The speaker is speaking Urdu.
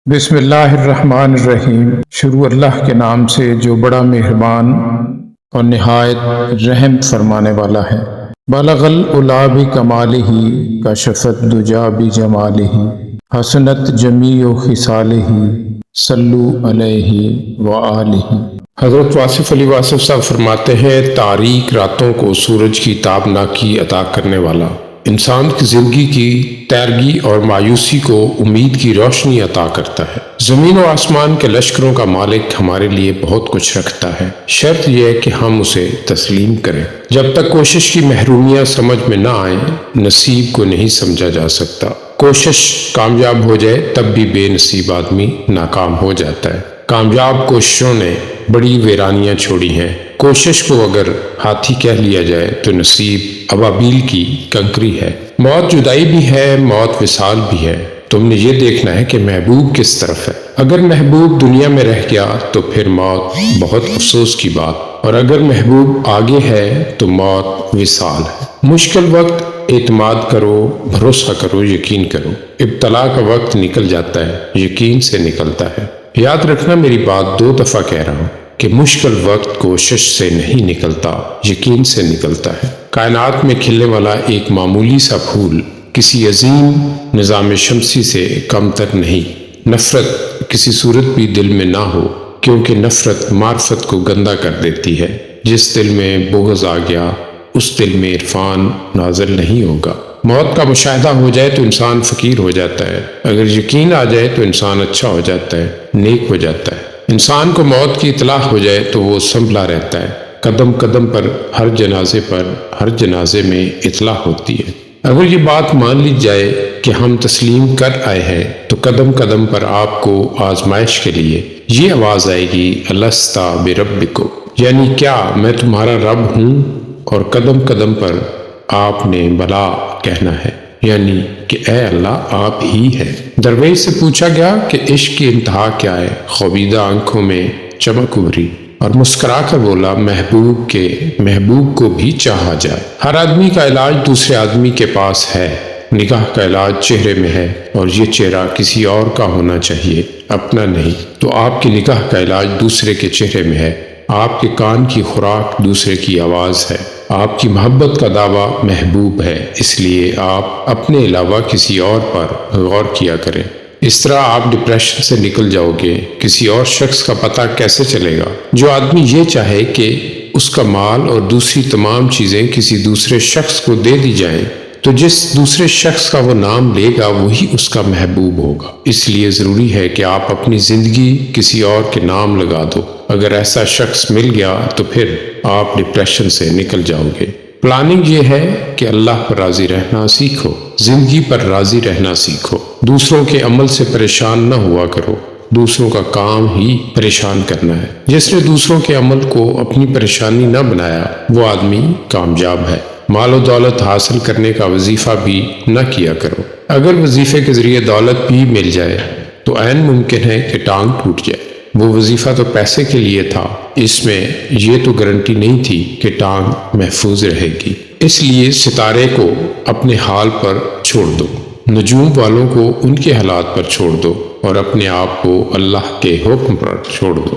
بسم اللہ الرحمن الرحیم۔ شروع اللہ کے نام سے جو بڑا مہربان اور نہایت رحم فرمانے والا ہے۔ بلغ العلا بکمالہ کشفت الدجی بجمالہ حسنت جمیع خصالہ صلو علیہ وآلہ۔ حضرت واصف علی واصف صاحب فرماتے ہیں، تاریک راتوں کو سورج کی تابناکی عطا کرنے والا، انسان کی زندگی کی تیرگی اور مایوسی کو امید کی روشنی عطا کرتا ہے۔ زمین و آسمان کے لشکروں کا مالک ہمارے لیے بہت کچھ رکھتا ہے، شرط یہ ہے کہ ہم اسے تسلیم کریں۔ جب تک کوشش کی محرومیاں سمجھ میں نہ آئیں، نصیب کو نہیں سمجھا جا سکتا۔ کوشش کامیاب ہو جائے تب بھی بے نصیب آدمی ناکام ہو جاتا ہے۔ کامیاب کوششوں نے بڑی ویرانیاں چھوڑی ہیں۔ کوشش کو اگر ہاتھی کہہ لیا جائے تو نصیب ابابیل کی کنکری ہے۔ موت جدائی بھی ہے، موت وصال بھی ہے۔ تم نے یہ دیکھنا ہے کہ محبوب کس طرف ہے۔ اگر محبوب دنیا میں رہ گیا تو پھر موت بہت افسوس کی بات، اور اگر محبوب آگے ہے تو موت وصال ہے۔ مشکل وقت اعتماد کرو، بھروسہ کرو، یقین کرو۔ ابتلا کا وقت نکل جاتا ہے، یقین سے نکلتا ہے۔ یاد رکھنا، میری بات 2 دفعہ کہہ رہا ہوں کہ مشکل وقت کوشش سے نہیں نکلتا، یقین سے نکلتا ہے۔ کائنات میں کھلنے والا ایک معمولی سا پھول کسی عظیم نظام شمسی سے کم تر نہیں۔ نفرت کسی صورت بھی دل میں نہ ہو، کیونکہ نفرت معرفت کو گندا کر دیتی ہے۔ جس دل میں بغض آ گیا، اس دل میں عرفان نازل نہیں ہوگا۔ موت کا مشاہدہ ہو جائے تو انسان فقیر ہو جاتا ہے، اگر یقین آ جائے تو انسان اچھا ہو جاتا ہے، نیک ہو جاتا ہے۔ انسان کو موت کی اطلاع ہو جائے تو وہ سنبھلا رہتا ہے۔ قدم قدم پر، ہر جنازے میں اطلاع ہوتی ہے۔ اگر یہ بات مان لی جائے کہ ہم تسلیم کر آئے ہیں تو قدم قدم پر آپ کو آزمائش کے لیے یہ آواز آئے گی، الست بربکم، یعنی کیا میں تمہارا رب ہوں؟ اور قدم قدم پر آپ نے بلا کہنا ہے، یعنی کہ اے اللہ آپ ہی ہیں۔ درویش سے پوچھا گیا کہ عشق کی انتہا کیا ہے؟ خوابیدہ آنکھوں میں چمک ابھری اور مسکرا کر بولا، محبوب کو بھی چاہا جائے۔ ہر آدمی کا علاج دوسرے آدمی کے پاس ہے۔ نگاہ کا علاج چہرے میں ہے، اور یہ چہرہ کسی اور کا ہونا چاہیے، اپنا نہیں۔ تو آپ کی نگاہ کا علاج دوسرے کے چہرے میں ہے۔ آپ کے کان کی خوراک دوسرے کی آواز ہے۔ آپ کی محبت کا دعویٰ محبوب ہے، اس لیے آپ اپنے علاوہ کسی اور پر غور کیا کریں۔ اس طرح آپ ڈپریشن سے نکل جاؤ گے۔ کسی اور شخص کا پتہ کیسے چلے گا؟ جو آدمی یہ چاہے کہ اس کا مال اور دوسری تمام چیزیں کسی دوسرے شخص کو دے دی جائیں، تو جس دوسرے شخص کا وہ نام لے گا وہی اس کا محبوب ہوگا۔ اس لیے ضروری ہے کہ آپ اپنی زندگی کسی اور کے نام لگا دو۔ اگر ایسا شخص مل گیا تو پھر آپ ڈپریشن سے نکل جاؤ گے۔ پلاننگ یہ ہے کہ اللہ پر راضی رہنا سیکھو، زندگی پر راضی رہنا سیکھو۔ دوسروں کے عمل سے پریشان نہ ہوا کرو، دوسروں کا کام ہی پریشان کرنا ہے۔ جس نے دوسروں کے عمل کو اپنی پریشانی نہ بنایا وہ آدمی کامیاب ہے۔ مال و دولت حاصل کرنے کا وظیفہ بھی نہ کیا کرو۔ اگر وظیفے کے ذریعے دولت بھی مل جائے تو عین ممکن ہے کہ ٹانگ ٹوٹ جائے۔ وہ وظیفہ تو پیسے کے لیے تھا، اس میں یہ تو گارنٹی نہیں تھی کہ ٹانگ محفوظ رہے گی۔ اس لیے ستارے کو اپنے حال پر چھوڑ دو، نجوم والوں کو ان کے حالات پر چھوڑ دو، اور اپنے آپ کو اللہ کے حکم پر چھوڑ دو۔